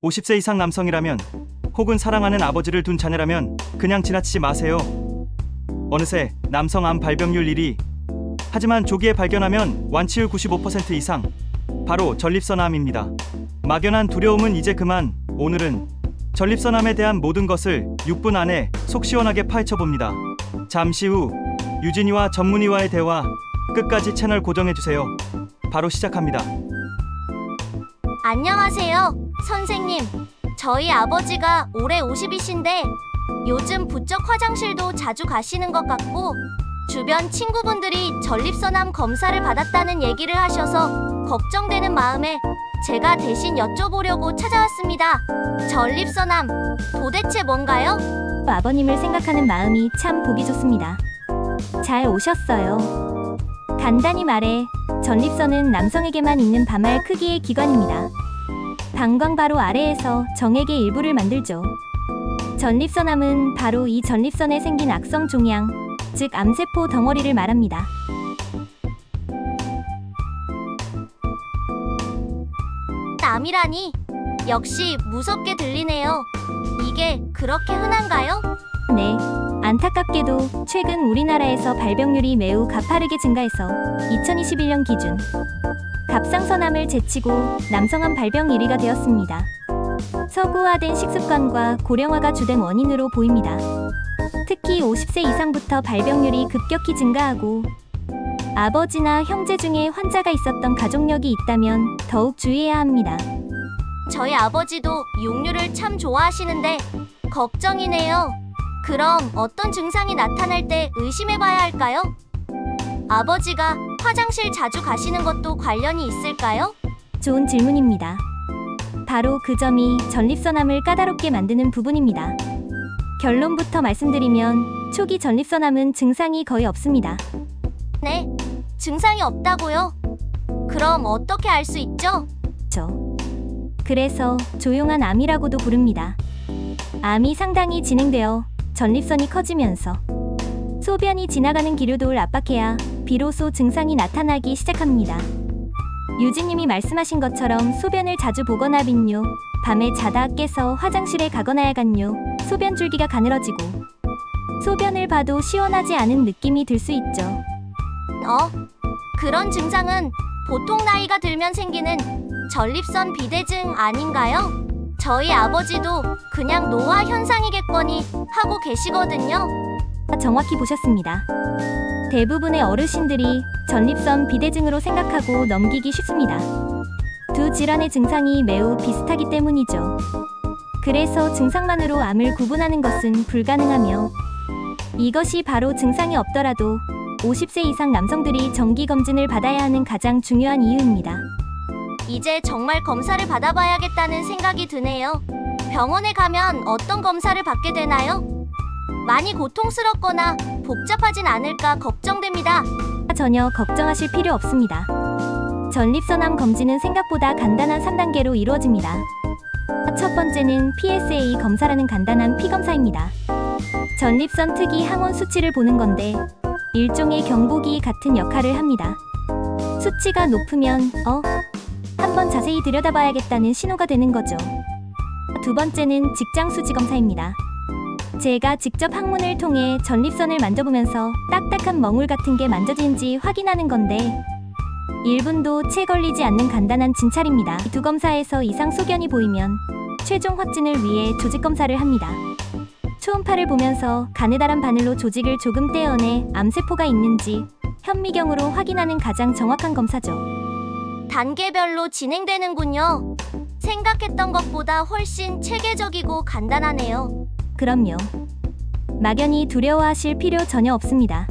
50세 이상 남성이라면 혹은 사랑하는 아버지를 둔 자녀라면 그냥 지나치지 마세요. 어느새 남성 암 발병률 1위. 하지만 조기에 발견하면 완치율 95% 이상. 바로 전립선암입니다. 막연한 두려움은 이제 그만. 오늘은 전립선암에 대한 모든 것을 6분 안에 속 시원하게 파헤쳐봅니다. 잠시 후 유진이와 전문의와의 대화, 끝까지 채널 고정해주세요. 바로 시작합니다. 안녕하세요, 선생님. 저희 아버지가 올해 50이신데 요즘 부쩍 화장실도 자주 가시는 것 같고 주변 친구분들이 전립선암 검사를 받았다는 얘기를 하셔서 걱정되는 마음에 제가 대신 여쭤보려고 찾아왔습니다. 전립선암, 도대체 뭔가요? 아버님을 생각하는 마음이 참 보기 좋습니다. 잘 오셨어요. 간단히 말해 전립선은 남성에게만 있는 밤알 크기의 기관입니다. 방광 바로 아래에서 정액의 일부를 만들죠. 전립선암은 바로 이 전립선에 생긴 악성 종양, 즉 암세포 덩어리를 말합니다. 암이라니, 역시 무섭게 들리네요. 이게 그렇게 흔한가요? 네, 안타깝게도 최근 우리나라에서 발병률이 매우 가파르게 증가해서 2021년 기준 갑상선암을 제치고 남성암 발병 1위가 되었습니다. 서구화된 식습관과 고령화가 주된 원인으로 보입니다. 특히 50세 이상부터 발병률이 급격히 증가하고 아버지나 형제 중에 환자가 있었던 가족력이 있다면 더욱 주의해야 합니다. 저희 아버지도 육류를 참 좋아하시는데 걱정이네요. 그럼 어떤 증상이 나타날 때 의심해봐야 할까요? 아버지가 화장실 자주 가시는 것도 관련이 있을까요? 좋은 질문입니다. 바로 그 점이 전립선암을 까다롭게 만드는 부분입니다. 결론부터 말씀드리면 초기 전립선암은 증상이 거의 없습니다. 네, 증상이 없다고요? 그럼 어떻게 알 수 있죠? 그래서 조용한 암이라고도 부릅니다. 암이 상당히 진행되어 전립선이 커지면서 소변이 지나가는 기류도를 압박해야 비로소 증상이 나타나기 시작합니다. 유진님이 말씀하신 것처럼 소변을 자주 보거나 빈뇨, 밤에 자다 깨서 화장실에 가거나 야간뇨, 소변 줄기가 가늘어지고 소변을 봐도 시원하지 않은 느낌이 들 수 있죠. 그런 증상은 보통 나이가 들면 생기는 전립선 비대증 아닌가요? 저희 아버지도 그냥 노화 현상이겠거니 하고 계시거든요. 정확히 보셨습니다. 대부분의 어르신들이 전립선 비대증으로 생각하고 넘기기 쉽습니다. 두 질환의 증상이 매우 비슷하기 때문이죠. 그래서 증상만으로 암을 구분하는 것은 불가능하며 이것이 바로 증상이 없더라도 50세 이상 남성들이 정기검진을 받아야 하는 가장 중요한 이유입니다. 이제 정말 검사를 받아봐야겠다는 생각이 드네요. 병원에 가면 어떤 검사를 받게 되나요? 많이 고통스럽거나 복잡하진 않을까 걱정됩니다. 전혀 걱정하실 필요 없습니다. 전립선암 검진은 생각보다 간단한 3단계로 이루어집니다. 첫 번째는 PSA 검사라는 간단한 피검사입니다. 전립선 특이 항원 수치를 보는 건데 일종의 경보기 같은 역할을 합니다. 수치가 높으면 한번 자세히 들여다봐야겠다는 신호가 되는 거죠. 두 번째는 직장 수지 검사입니다. 제가 직접 항문을 통해 전립선을 만져보면서 딱딱한 멍울 같은 게 만져지는지 확인하는 건데 1분도 채 걸리지 않는 간단한 진찰입니다. 이 두 검사에서 이상 소견이 보이면 최종 확진을 위해 조직 검사를 합니다. 초음파를 보면서 가느다란 바늘로 조직을 조금 떼어내 암세포가 있는지 현미경으로 확인하는 가장 정확한 검사죠. 단계별로 진행되는군요. 생각했던 것보다 훨씬 체계적이고 간단하네요. 그럼요. 막연히 두려워하실 필요 전혀 없습니다.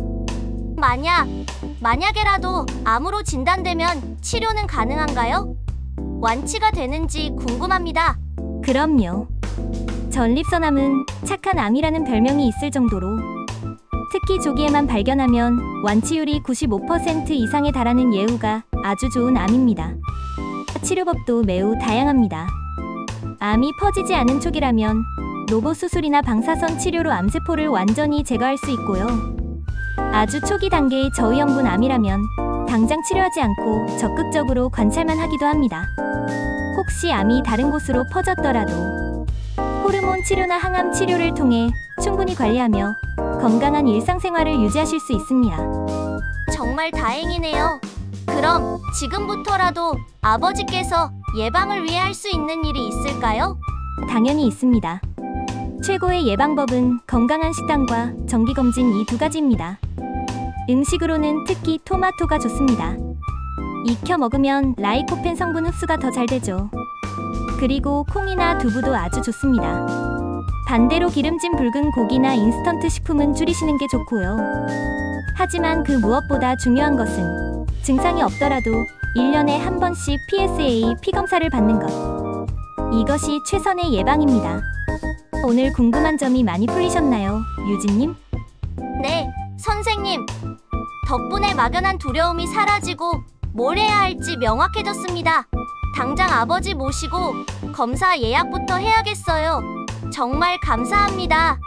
만약에라도 암으로 진단되면 치료는 가능한가요? 완치가 되는지 궁금합니다. 그럼요. 전립선암은 착한 암이라는 별명이 있을 정도로 특히 조기에만 발견하면 완치율이 95% 이상에 달하는 예후가 아주 좋은 암입니다. 치료법도 매우 다양합니다. 암이 퍼지지 않은 초기라면 로봇 수술이나 방사선 치료로 암세포를 완전히 제거할 수 있고요. 아주 초기 단계의 저위험군 암이라면 당장 치료하지 않고 적극적으로 관찰만 하기도 합니다. 혹시 암이 다른 곳으로 퍼졌더라도 호르몬 치료나 항암 치료를 통해 충분히 관리하며 건강한 일상생활을 유지하실 수 있습니다. 정말 다행이네요. 그럼 지금부터라도 아버지께서 예방을 위해 할 수 있는 일이 있을까요? 당연히 있습니다. 최고의 예방법은 건강한 식단과 정기검진 이 두 가지입니다. 음식으로는 특히 토마토가 좋습니다. 익혀 먹으면 라이코펜 성분 흡수가 더 잘 되죠. 그리고 콩이나 두부도 아주 좋습니다. 반대로 기름진 붉은 고기나 인스턴트 식품은 줄이시는 게 좋고요. 하지만 그 무엇보다 중요한 것은 증상이 없더라도 1년에 한 번씩 PSA 피검사를 받는 것. 이것이 최선의 예방입니다. 오늘 궁금한 점이 많이 풀리셨나요, 유진님? 네, 선생님. 덕분에 막연한 두려움이 사라지고 뭘 해야 할지 명확해졌습니다. 당장 아버지 모시고 검사 예약부터 해야겠어요. 정말 감사합니다.